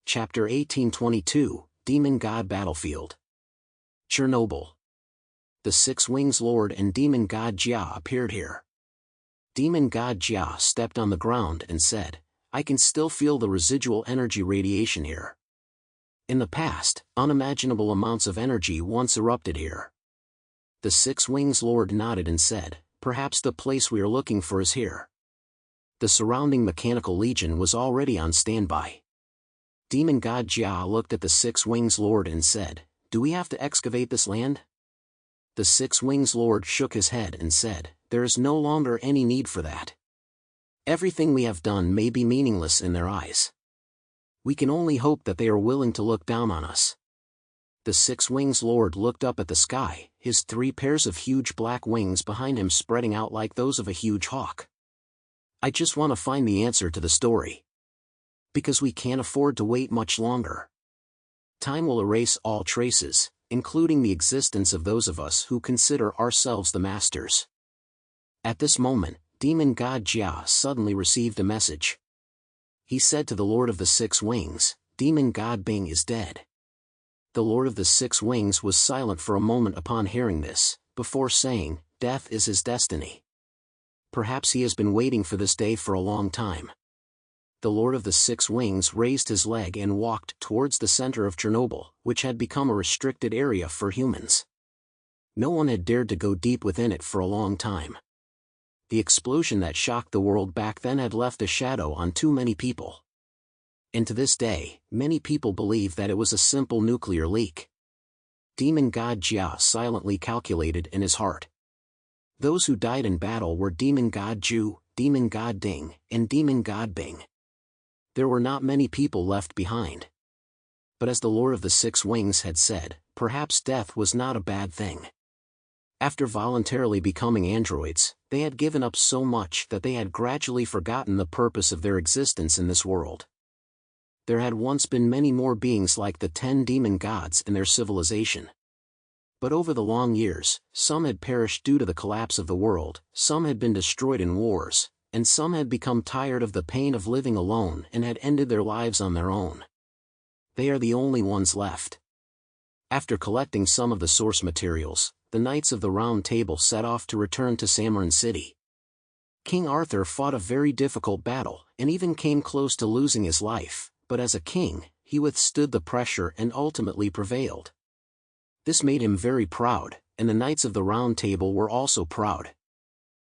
Chapter 1822, Demon God Battlefield. Chernobyl. The Six Wings Lord and Demon God Jia appeared here. Demon God Jia stepped on the ground and said, "I can still feel the residual energy radiation here. In the past, unimaginable amounts of energy once erupted here." The Six Wings Lord nodded and said, "Perhaps the place we are looking for is here." The surrounding mechanical legion was already on standby. Demon God Jia looked at the Six Wings Lord and said, "Do we have to excavate this land?" The Six Wings Lord shook his head and said, "There is no longer any need for that. Everything we have done may be meaningless in their eyes. We can only hope that they are willing to look down on us." The Six Wings Lord looked up at the sky, his 3 pairs of huge black wings behind him spreading out like those of a huge hawk. "I just want to find the answer to the story. Because we can't afford to wait much longer. Time will erase all traces, including the existence of those of us who consider ourselves the masters." At this moment, Demon God Jia suddenly received a message. He said to the Lord of the Six Wings, "Demon God Bing is dead." The Lord of the Six Wings was silent for a moment upon hearing this, before saying, "Death is his destiny. Perhaps he has been waiting for this day for a long time." The Lord of the Six Wings raised his leg and walked towards the center of Chernobyl, which had become a restricted area for humans. No one had dared to go deep within it for a long time. The explosion that shocked the world back then had left a shadow on too many people. And to this day, many people believe that it was a simple nuclear leak. Demon God Jia silently calculated in his heart. Those who died in battle were Demon God Ju, Demon God Ding, and Demon God Bing. There were not many people left behind. But as the Lord of the Six Wings had said, perhaps death was not a bad thing. After voluntarily becoming androids, they had given up so much that they had gradually forgotten the purpose of their existence in this world. There had once been many more beings like the 10 demon gods in their civilization. But over the long years, some had perished due to the collapse of the world, some had been destroyed in wars, and some had become tired of the pain of living alone and had ended their lives on their own. They are the only ones left. After collecting some of the source materials, the Knights of the Round Table set off to return to Samarin City. King Arthur fought a very difficult battle, and even came close to losing his life, but as a king, he withstood the pressure and ultimately prevailed. This made him very proud, and the Knights of the Round Table were also proud.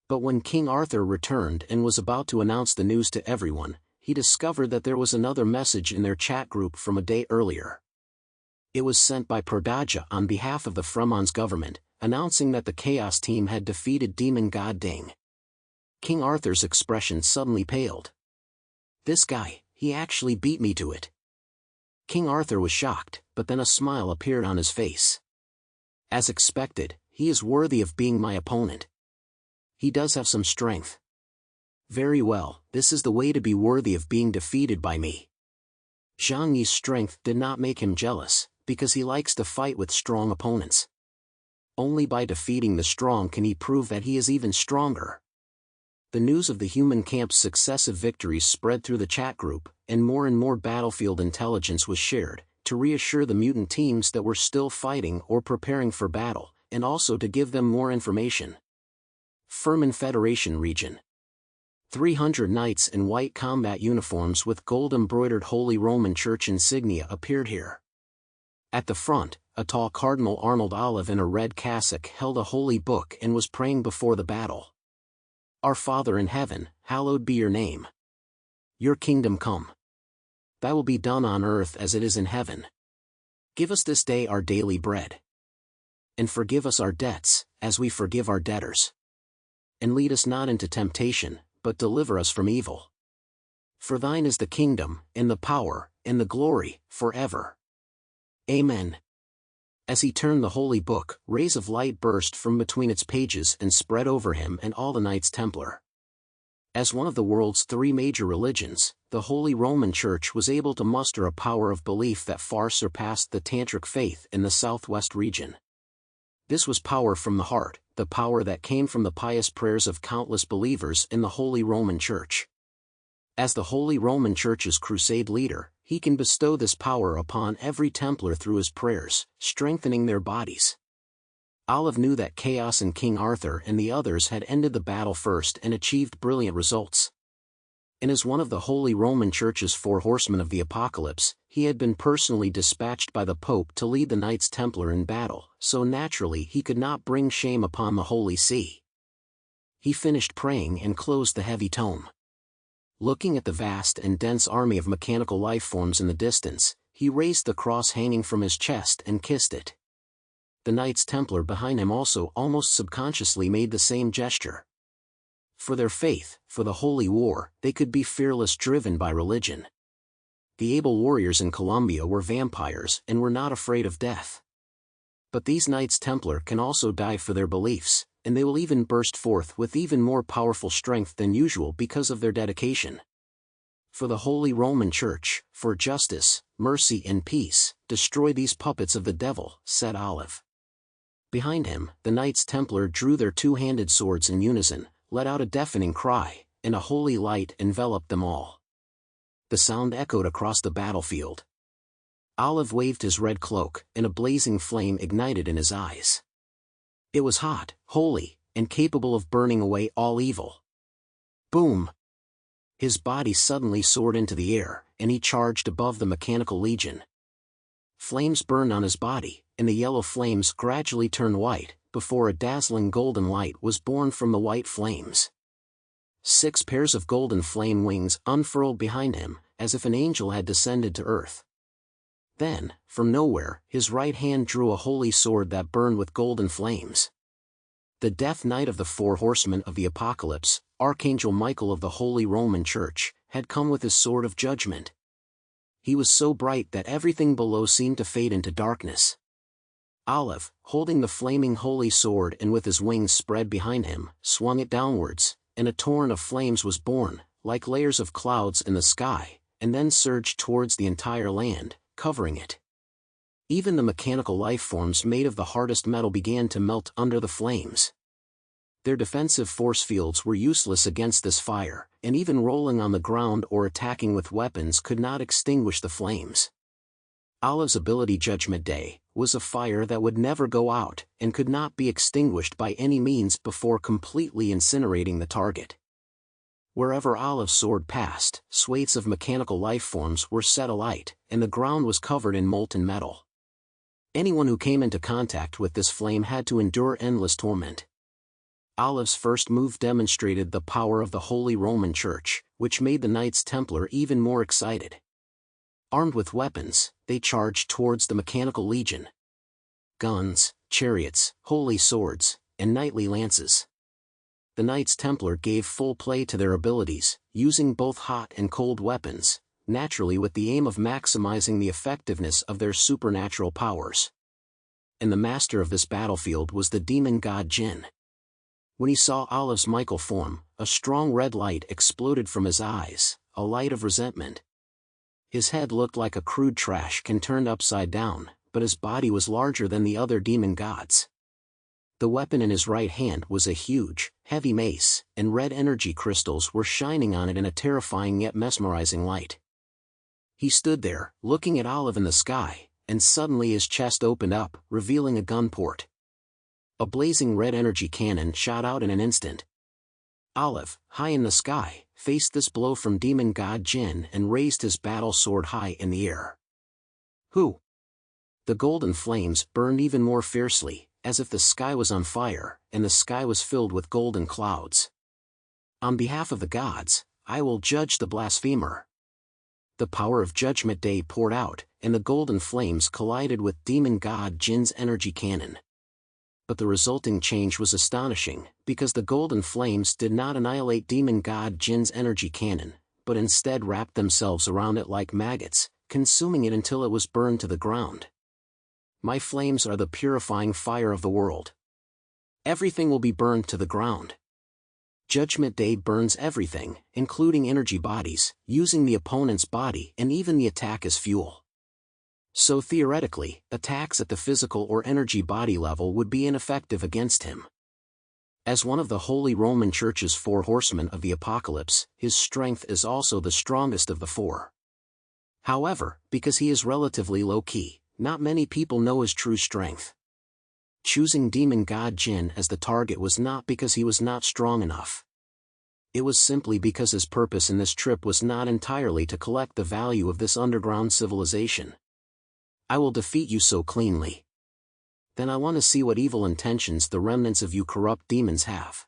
But when King Arthur returned and was about to announce the news to everyone, he discovered that there was another message in their chat group from a day earlier. It was sent by Perdaja on behalf of the Fremon's government, announcing that the Chaos Team had defeated Demon God Ding. King Arthur's expression suddenly paled. "This guy, he actually beat me to it." King Arthur was shocked, but then a smile appeared on his face. "As expected, he is worthy of being my opponent. He does have some strength. Very well, this is the way to be worthy of being defeated by me." Zhang Yi's strength did not make him jealous, because he likes to fight with strong opponents. Only by defeating the strong can he prove that he is even stronger. The news of the human camp's successive victories spread through the chat group, and more battlefield intelligence was shared, to reassure the mutant teams that were still fighting or preparing for battle, and also to give them more information. Furman Federation Region. 300 knights in white combat uniforms with gold-embroidered Holy Roman Church insignia appeared here. At the front, a tall Cardinal Arnold Olive in a red cassock held a holy book and was praying before the battle. "Our Father in heaven, hallowed be your name. Your kingdom come. Thy will be done on earth as it is in heaven. Give us this day our daily bread. And forgive us our debts, as we forgive our debtors. And lead us not into temptation, but deliver us from evil. For thine is the kingdom, and the power, and the glory, forever. Amen." As he turned the holy book, rays of light burst from between its pages and spread over him and all the Knights Templar. As one of the world's 3 major religions, the Holy Roman Church was able to muster a power of belief that far surpassed the Tantric faith in the southwest region. This was power from the heart, the power that came from the pious prayers of countless believers in the Holy Roman Church. As the Holy Roman Church's Crusade leader, he can bestow this power upon every Templar through his prayers, strengthening their bodies. Olive knew that Chaos and King Arthur and the others had ended the battle first and achieved brilliant results. And as one of the Holy Roman Church's 4 horsemen of the Apocalypse, he had been personally dispatched by the Pope to lead the Knights Templar in battle, so naturally he could not bring shame upon the Holy See. He finished praying and closed the heavy tome. Looking at the vast and dense army of mechanical life forms in the distance, he raised the cross hanging from his chest and kissed it. The Knights Templar behind him also almost subconsciously made the same gesture. For their faith, for the holy war, they could be fearless, driven by religion. The able warriors in Colombia were vampires and were not afraid of death. But these Knights Templar can also die for their beliefs, and they will even burst forth with even more powerful strength than usual because of their dedication. For the Holy Roman Church, for justice, mercy and peace, destroy these puppets of the devil, said Olive. Behind him, the Knights Templar drew their 2-handed swords in unison, let out a deafening cry, and a holy light enveloped them all. The sound echoed across the battlefield. Olive waved his red cloak, and a blazing flame ignited in his eyes. It was hot, holy, and capable of burning away all evil. Boom! His body suddenly soared into the air, and he charged above the mechanical legion. Flames burned on his body, and the yellow flames gradually turned white, before a dazzling golden light was born from the white flames. 6 pairs of golden flame wings unfurled behind him, as if an angel had descended to earth. Then, from nowhere, his right hand drew a holy sword that burned with golden flames. The Death Knight of the 4 horsemen of the Apocalypse, Archangel Michael of the Holy Roman Church, had come with his sword of judgment. He was so bright that everything below seemed to fade into darkness. Olive, holding the flaming holy sword and with his wings spread behind him, swung it downwards, and a torrent of flames was born, like layers of clouds in the sky, and then surged towards the entire land, covering it. Even the mechanical life forms made of the hardest metal began to melt under the flames. Their defensive force fields were useless against this fire, and even rolling on the ground or attacking with weapons could not extinguish the flames. Olive's ability Judgment Day was a fire that would never go out and could not be extinguished by any means before completely incinerating the target. Wherever Olive's sword passed, swathes of mechanical life forms were set alight, and the ground was covered in molten metal. Anyone who came into contact with this flame had to endure endless torment. Olive's first move demonstrated the power of the Holy Roman Church, which made the Knights Templar even more excited. Armed with weapons, they charged towards the mechanical legion. Guns, chariots, holy swords, and knightly lances. The Knights Templar gave full play to their abilities, using both hot and cold weapons, naturally with the aim of maximizing the effectiveness of their supernatural powers. And the master of this battlefield was the demon god Jinn. When he saw Olive's Michael form, a strong red light exploded from his eyes, a light of resentment. His head looked like a crude trash can turned upside down, but his body was larger than the other demon gods. The weapon in his right hand was a huge, heavy mace, and red energy crystals were shining on it in a terrifying yet mesmerizing light. He stood there, looking at Olive in the sky, and suddenly his chest opened up, revealing a gun port. A blazing red energy cannon shot out in an instant. Olive, high in the sky, faced this blow from demon god Jinn and raised his battle sword high in the air. Who? The golden flames burned even more fiercely, as if the sky was on fire, and the sky was filled with golden clouds. On behalf of the gods, I will judge the blasphemer. The power of Judgment Day poured out, and the golden flames collided with demon god Jinn's energy cannon. But the resulting change was astonishing, because the golden flames did not annihilate demon god Jinn's energy cannon, but instead wrapped themselves around it like maggots, consuming it until it was burned to the ground. My flames are the purifying fire of the world. Everything will be burned to the ground. Judgment Day burns everything, including energy bodies, using the opponent's body and even the attack as fuel. So theoretically, attacks at the physical or energy body level would be ineffective against him. As one of the Holy Roman Church's 4 horsemen of the Apocalypse, his strength is also the strongest of the 4. However, because he is relatively low-key, not many people know his true strength. Choosing demon god Jinn as the target was not because he was not strong enough. It was simply because his purpose in this trip was not entirely to collect the value of this underground civilization. I will defeat you so cleanly. Then I want to see what evil intentions the remnants of you corrupt demons have.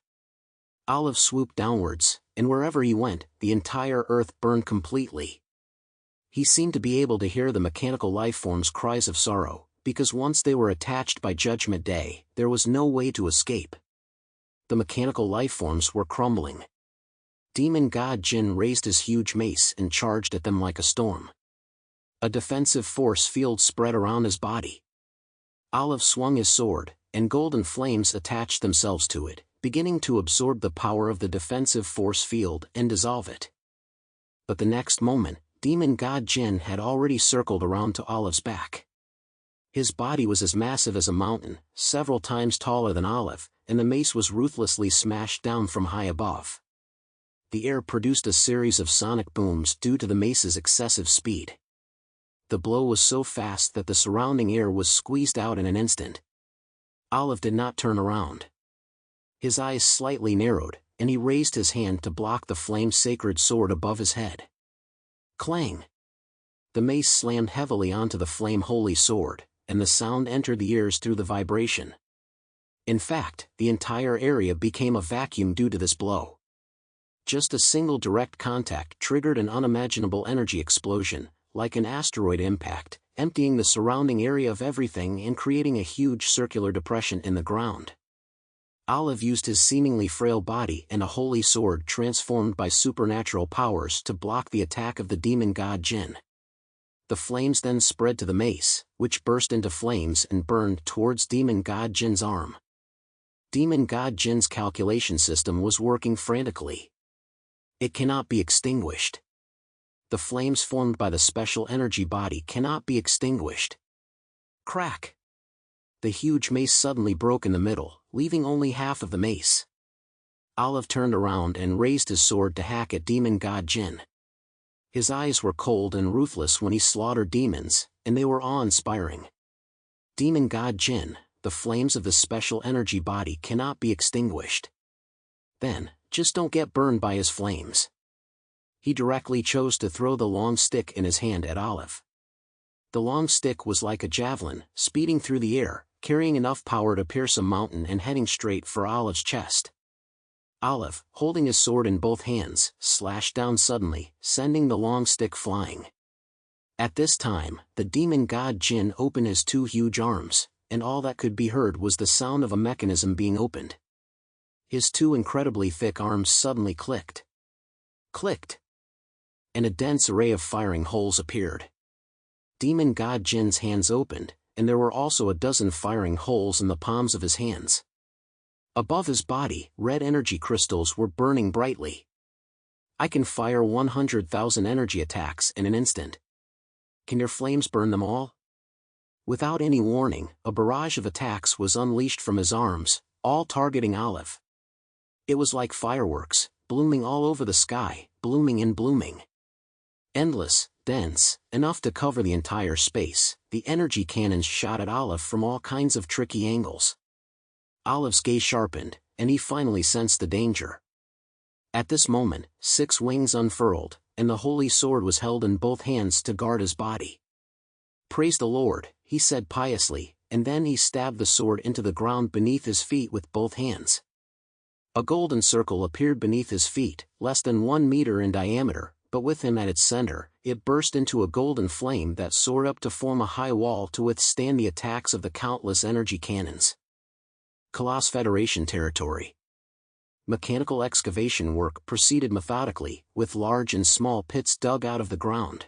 Olive swooped downwards, and wherever he went, the entire earth burned completely. He seemed to be able to hear the mechanical lifeforms' cries of sorrow, because once they were attached by Judgment Day, there was no way to escape. The mechanical lifeforms were crumbling. Demon god Jinn raised his huge mace and charged at them like a storm. A defensive force field spread around his body. Olive swung his sword, and golden flames attached themselves to it, beginning to absorb the power of the defensive force field and dissolve it. But the next moment, demon god Jinn had already circled around to Olive's back. His body was as massive as a mountain, several times taller than Olive, and the mace was ruthlessly smashed down from high above. The air produced a series of sonic booms due to the mace's excessive speed. The blow was so fast that the surrounding air was squeezed out in an instant. Olive did not turn around. His eyes slightly narrowed, and he raised his hand to block the flame-sacred sword above his head. Clang! The mace slammed heavily onto the flame-holy sword, and the sound entered the ears through the vibration. In fact, the entire area became a vacuum due to this blow. Just a single direct contact triggered an unimaginable energy explosion, like an asteroid impact, emptying the surrounding area of everything and creating a huge circular depression in the ground. Olive used his seemingly frail body and a holy sword transformed by supernatural powers to block the attack of the demon god Jinn. The flames then spread to the mace, which burst into flames and burned towards demon god Jinn's arm. Demon god Jinn's calculation system was working frantically. It cannot be extinguished. The flames formed by the special energy body cannot be extinguished. Crack! The huge mace suddenly broke in the middle, leaving only half of the mace. Olive turned around and raised his sword to hack at demon god Jinn. His eyes were cold and ruthless when he slaughtered demons, and they were awe-inspiring. Demon god Jinn, the flames of the special energy body cannot be extinguished. Then, just don't get burned by his flames. He directly chose to throw the long stick in his hand at Olive. The long stick was like a javelin, speeding through the air, carrying enough power to pierce a mountain and heading straight for Olive's chest. Olive, holding his sword in both hands, slashed down suddenly, sending the long stick flying. At this time, the demon god Jinn opened his two huge arms, and all that could be heard was the sound of a mechanism being opened. His two incredibly thick arms suddenly clicked. Clicked! And a dense array of firing holes appeared. Demon god Jinn's hands opened, and there were also a dozen firing holes in the palms of his hands. Above his body, red energy crystals were burning brightly. I can fire 100,000 energy attacks in an instant. Can your flames burn them all? Without any warning, a barrage of attacks was unleashed from his arms, all targeting Olive. It was like fireworks, blooming all over the sky, blooming and blooming. Endless, dense, enough to cover the entire space, the energy cannons shot at Olive from all kinds of tricky angles. Olive's gaze sharpened, and he finally sensed the danger. At this moment, 6 wings unfurled, and the holy sword was held in both hands to guard his body. "Praise the Lord," he said piously, and then he stabbed the sword into the ground beneath his feet with both hands. A golden circle appeared beneath his feet, less than 1 meter in diameter, but with him at its center, it burst into a golden flame that soared up to form a high wall to withstand the attacks of the countless energy cannons. Colossus Federation territory. Mechanical excavation work proceeded methodically, with large and small pits dug out of the ground.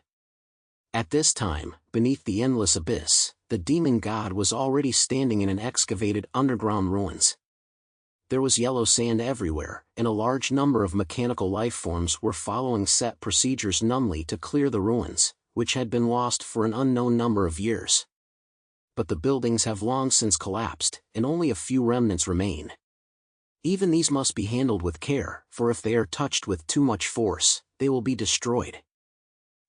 At this time, beneath the endless abyss, the demon god was already standing in an excavated underground ruins. There was yellow sand everywhere, and a large number of mechanical lifeforms were following set procedures numbly to clear the ruins, which had been lost for an unknown number of years. But the buildings have long since collapsed, and only a few remnants remain. Even these must be handled with care, for if they are touched with too much force, they will be destroyed.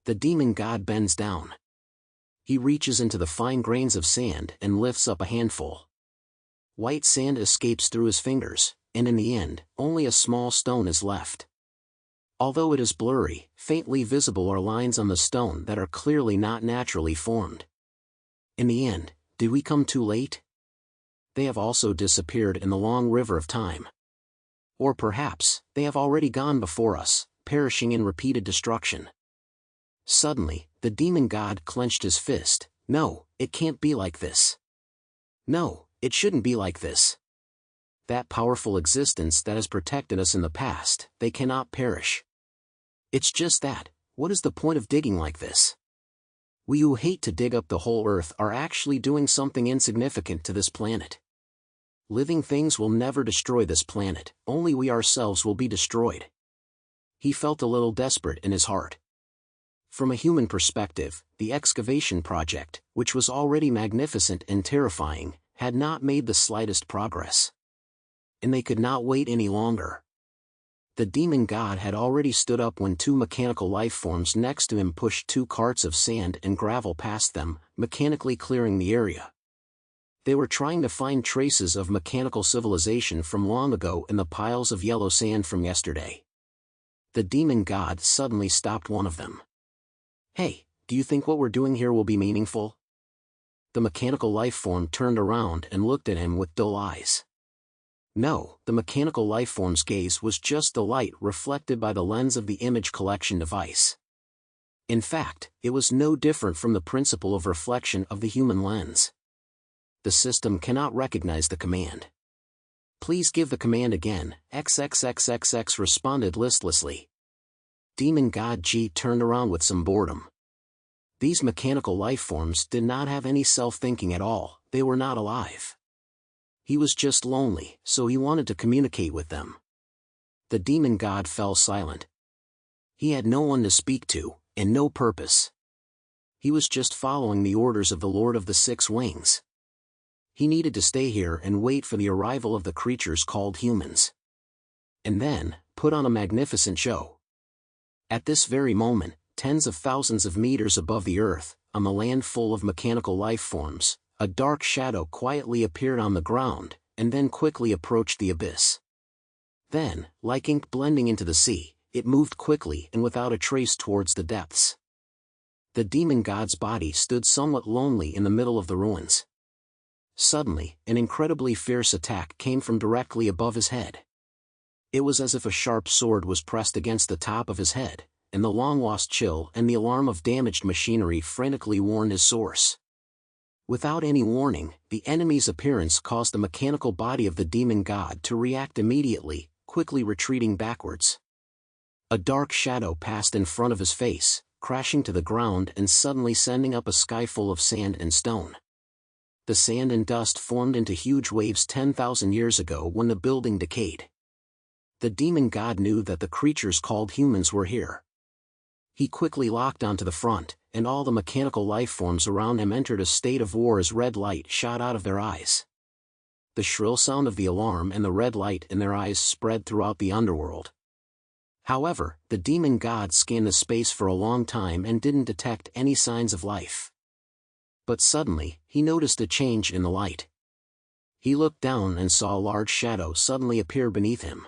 The demon god bends down. He reaches into the fine grains of sand and lifts up a handful. White sand escapes through his fingers, and in the end, only a small stone is left. Although it is blurry, faintly visible are lines on the stone that are clearly not naturally formed. In the end, did we come too late? They have also disappeared in the long river of time. Or perhaps, they have already gone before us, perishing in repeated destruction. Suddenly, the demon god clenched his fist. No, it can't be like this. No, it shouldn't be like this. That powerful existence that has protected us in the past, they cannot perish. It's just that, what is the point of digging like this? We who hate to dig up the whole earth are actually doing something insignificant to this planet. Living things will never destroy this planet, only we ourselves will be destroyed. He felt a little desperate in his heart. From a human perspective, the excavation project, which was already magnificent and terrifying, had not made the slightest progress. And they could not wait any longer. The demon god had already stood up when two mechanical life forms next to him pushed 2 carts of sand and gravel past them, mechanically clearing the area. They were trying to find traces of mechanical civilization from long ago in the piles of yellow sand from yesterday. The demon god suddenly stopped one of them. Hey, do you think what we're doing here will be meaningful? The mechanical life form turned around and looked at him with dull eyes. No, the mechanical life form's gaze was just the light reflected by the lens of the image collection device. In fact, it was no different from the principle of reflection of the human lens. The system cannot recognize the command. Please give the command again, XXXXX responded listlessly. Demon God G turned around with some boredom. These mechanical life forms did not have any self-thinking at all, they were not alive. He was just lonely, so he wanted to communicate with them. The demon god fell silent. He had no one to speak to, and no purpose. He was just following the orders of the Lord of the 6 Wings. He needed to stay here and wait for the arrival of the creatures called humans. And then, put on a magnificent show. At this very moment, tens of thousands of meters above the earth, on the land full of mechanical life forms, a dark shadow quietly appeared on the ground, and then quickly approached the abyss. Then, like ink blending into the sea, it moved quickly and without a trace towards the depths. The demon god's body stood somewhat lonely in the middle of the ruins. Suddenly, an incredibly fierce attack came from directly above his head. It was as if a sharp sword was pressed against the top of his head, and the long-lost chill and the alarm of damaged machinery frantically warned his source. Without any warning, the enemy's appearance caused the mechanical body of the demon god to react immediately, quickly retreating backwards. A dark shadow passed in front of his face, crashing to the ground and suddenly sending up a sky full of sand and stone. The sand and dust formed into huge waves 10,000 years ago when the building decayed. The demon god knew that the creatures called humans were here. He quickly locked onto the front, and all the mechanical life forms around him entered a state of war as red light shot out of their eyes. The shrill sound of the alarm and the red light in their eyes spread throughout the underworld. However, the demon god scanned the space for a long time and didn't detect any signs of life. But suddenly, he noticed a change in the light. He looked down and saw a large shadow suddenly appear beneath him.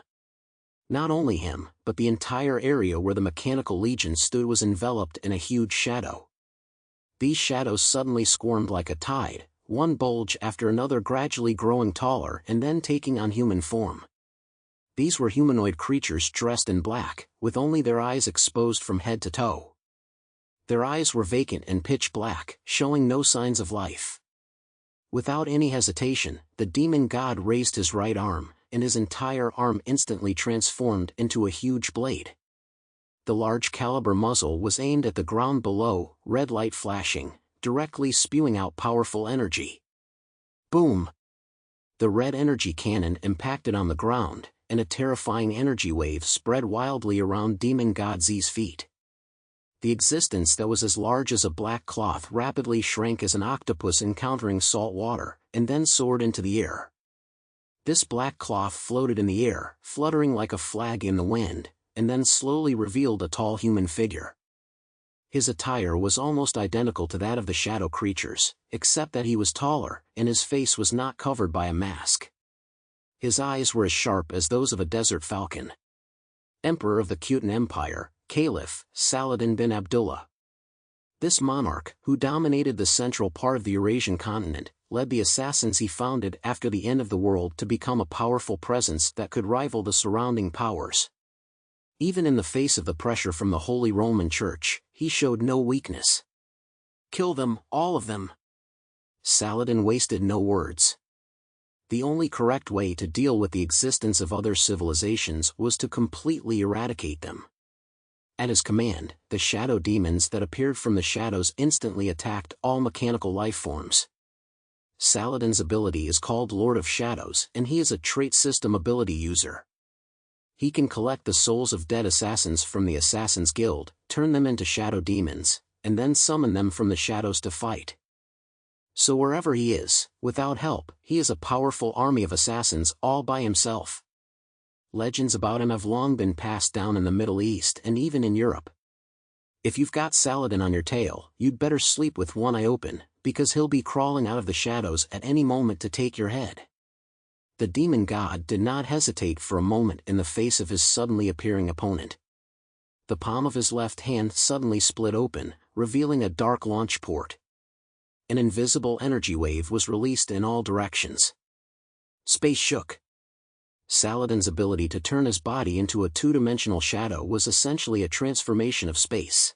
Not only him, but the entire area where the mechanical legion stood was enveloped in a huge shadow. These shadows suddenly squirmed like a tide, one bulge after another gradually growing taller and then taking on human form. These were humanoid creatures dressed in black, with only their eyes exposed from head to toe. Their eyes were vacant and pitch black, showing no signs of life. Without any hesitation, the demon god raised his right arm, and his entire arm instantly transformed into a huge blade. The large caliber muzzle was aimed at the ground below, red light flashing, directly spewing out powerful energy. Boom! The red energy cannon impacted on the ground, and a terrifying energy wave spread wildly around Demon God Z's feet. The existence that was as large as a black cloth rapidly shrank as an octopus encountering salt water, and then soared into the air. This black cloth floated in the air, fluttering like a flag in the wind, and then slowly revealed a tall human figure. His attire was almost identical to that of the shadow creatures, except that he was taller, and his face was not covered by a mask. His eyes were as sharp as those of a desert falcon. Emperor of the Khitan Empire, Caliph, Saladin bin Abdullah. This monarch, who dominated the central part of the Eurasian continent, led the assassins he founded after the end of the world to become a powerful presence that could rival the surrounding powers. Even in the face of the pressure from the Holy Roman Church, he showed no weakness. "Kill them, all of them." Saladin wasted no words. The only correct way to deal with the existence of other civilizations was to completely eradicate them. At his command, the shadow demons that appeared from the shadows instantly attacked all mechanical life forms. Saladin's ability is called Lord of Shadows, and he is a trait system ability user. He can collect the souls of dead assassins from the Assassin's Guild, turn them into shadow demons, and then summon them from the shadows to fight. So wherever he is, without help, he is a powerful army of assassins all by himself. Legends about him have long been passed down in the Middle East and even in Europe. If you've got Saladin on your tail, you'd better sleep with one eye open, because he'll be crawling out of the shadows at any moment to take your head. The demon god did not hesitate for a moment in the face of his suddenly appearing opponent. The palm of his left hand suddenly split open, revealing a dark launch port. An invisible energy wave was released in all directions. Space shook. Saladin's ability to turn his body into a two-dimensional shadow was essentially a transformation of space.